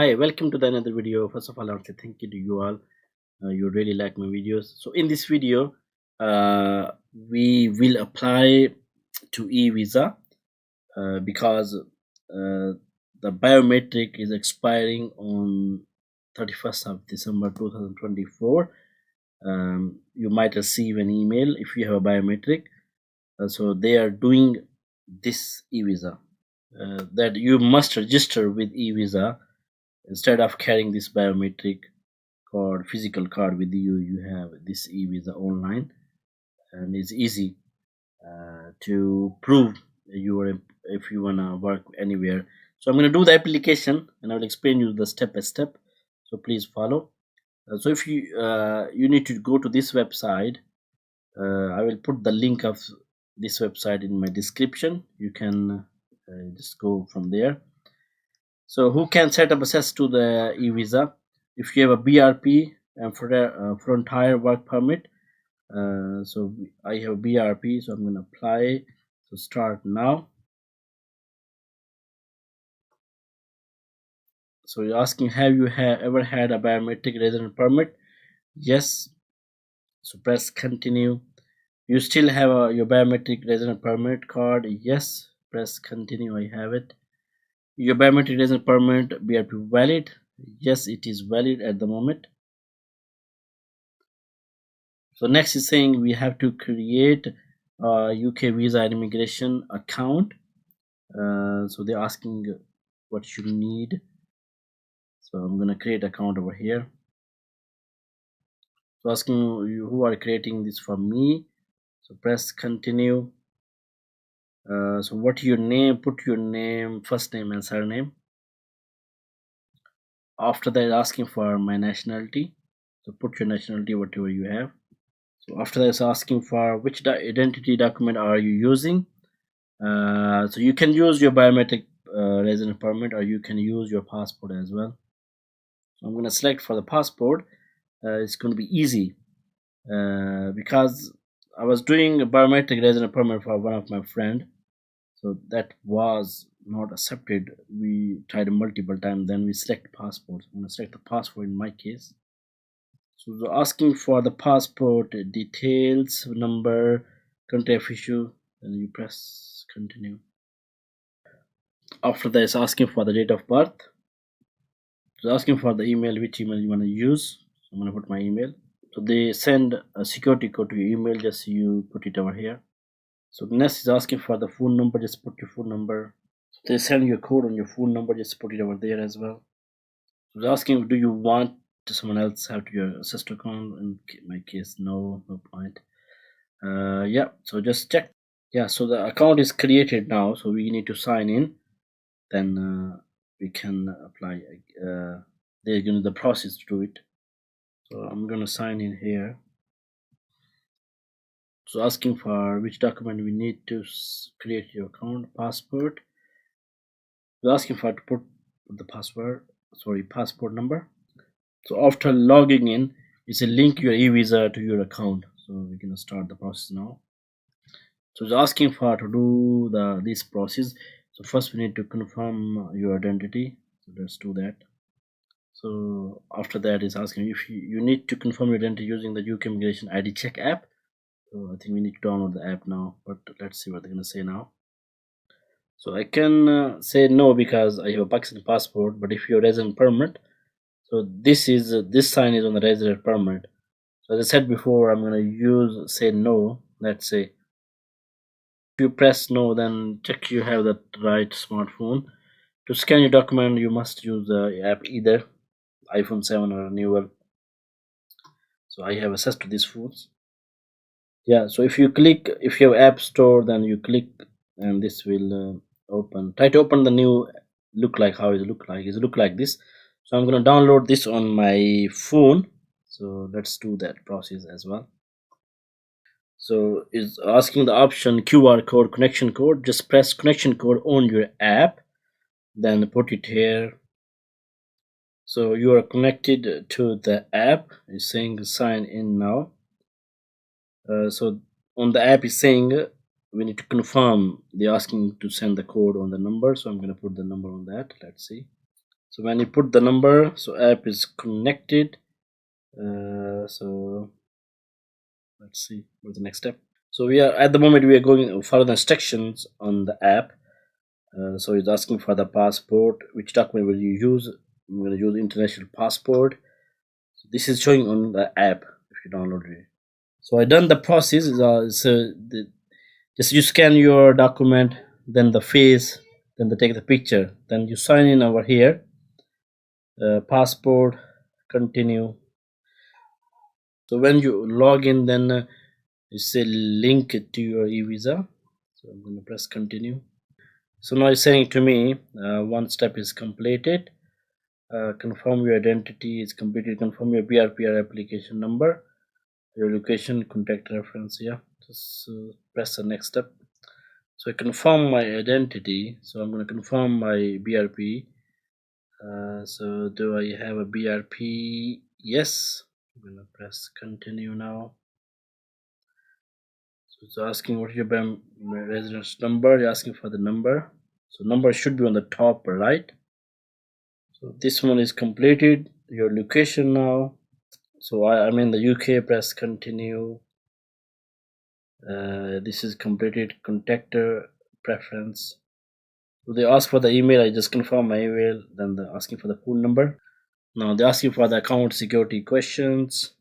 Hi, welcome to the another video. First of all, I want to say thank you to you all. You really like my videos. So in this video, we will apply to eVisa because the biometric is expiring on 31st of December 2024. You might receive an email if you have a biometric. So they are doing this eVisa that you must register with eVisa instead of carrying this biometric card, physical card with you. You have this eVisa online, and it's easy to prove you are if you wanna work anywhere. So I'm gonna do the application, and I'll explain you the step by step. So please follow. So if you need to go to this website, I will put the link of this website in my description. You can just go from there. So who can set up access to the eVisa? If you have a BRP and frontier work permit, so I have BRP, so I'm going to apply. So start now. So you're asking, have you ever had a biometric resident permit? Yes. So press continue. You still have your biometric resident permit card? Yes. Press continue. I have it. Your biometric resident permit BRP valid? Yes, it is valid at the moment. So next is saying we have to create a UKVI and immigration account. So they're asking what you need. So I'm gonna create account over here. So asking you who are creating this for me. So press continue. So what your name? Put your name, first name and surname. After that, asking for my nationality. So put your nationality, whatever you have. So after that, it's asking for which identity document are you using. So you can use your biometric resident permit, or you can use your passport as well. So I'm going to select for the passport. It's going to be easy because I was doing a biometric resident permit for one of my friend, so that was not accepted. We tried multiple times, then we select passport. I'm going to select the passport in my case. So they're asking for the passport details, number, country of issue, then you press continue. After that, it's asking for the date of birth. It's asking for the email, which email you want to use. So I'm going to put my email. So they send a security code to your email, just you put it over here. So next is asking for the phone number, just put your phone number. So they send you a code on your phone number, just put it over there as well. So they're asking, do you want someone else have to your sister account? In my case, no point. Yeah, so just check. Yeah, so the account is created now, so we need to sign in. Then we can apply. They're going to the process to do it. So I'm going to sign in here. So asking for which document we need to create your account. Passport. So asking for to put the passport number. So after logging in, it's a link your eVisa to your account. So we're going to start the process now. So it's asking for to do this process. So first we need to confirm your identity. So let's do that. So after that is asking if you need to confirm your identity using the UK Immigration ID Check app. So I think we need to download the app now, but let's see what they're gonna say now. So I can say no because I have a Pakistan passport, but if you're resident permit, so this sign is on the resident permit. So as I said before, I'm gonna say no. Let's say if you press no, then check you have the right smartphone. To scan your document, you must use the app either iPhone 7 or newer. So I have access to these phones. Yeah, so if you have app store, then you click and this will open. Try to open the new look like how it look like. It look like this. So I'm going to download this on my phone. So let's do that process as well. So it's asking the option QR code, connection code. Just press connection code on your app, then put it here. So you are connected to the app. It's saying sign in now. So on the app is saying we need to confirm. They're asking to send the code on the number, so I'm going to put the number on that. Let's see. So when you put the number, so app is connected. So let's see what's the next step. So we are at the moment we are going follow the instructions on the app. So it's asking for the passport. Which document will you use? I'm going to use international passport. So this is showing on the app if you download it. So I done the process. Just you scan your document, then the face, then they take the picture, then you sign in over here. Passport, continue. So when you log in, then you say link it to your eVisa. So I'm going to press continue. So now it's saying to me, one step is completed. Confirm your identity is completed. Confirm your BRPR application number, your location, contact reference. Yeah, just press the next step. So I confirm my identity. So I'm going to confirm my BRP. So do I have a BRP? Yes. I'm going to press continue now. So it's asking what is your residence number. You're asking for the number. So number should be on the top right. So this one is completed. Your location now. So I'm in the UK. Press continue. This is completed. Contactor preference. So they ask for the email. I just confirm my email. Then they're asking for the phone number. Now they're asking for the account security questions.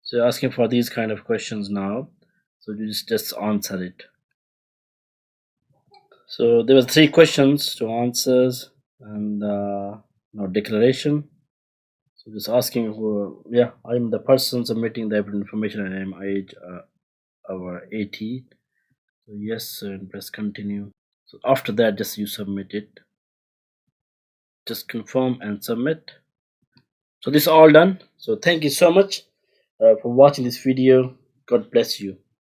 So they're asking for these kind of questions now. So you just answer it. So there were 3 questions to answers and now declaration. So just asking who, yeah, I'm the person submitting the information and I'm age over 80. So yes, and press continue. So after that, just you submit it. Just confirm and submit. So this is all done. So thank you so much for watching this video. God bless you.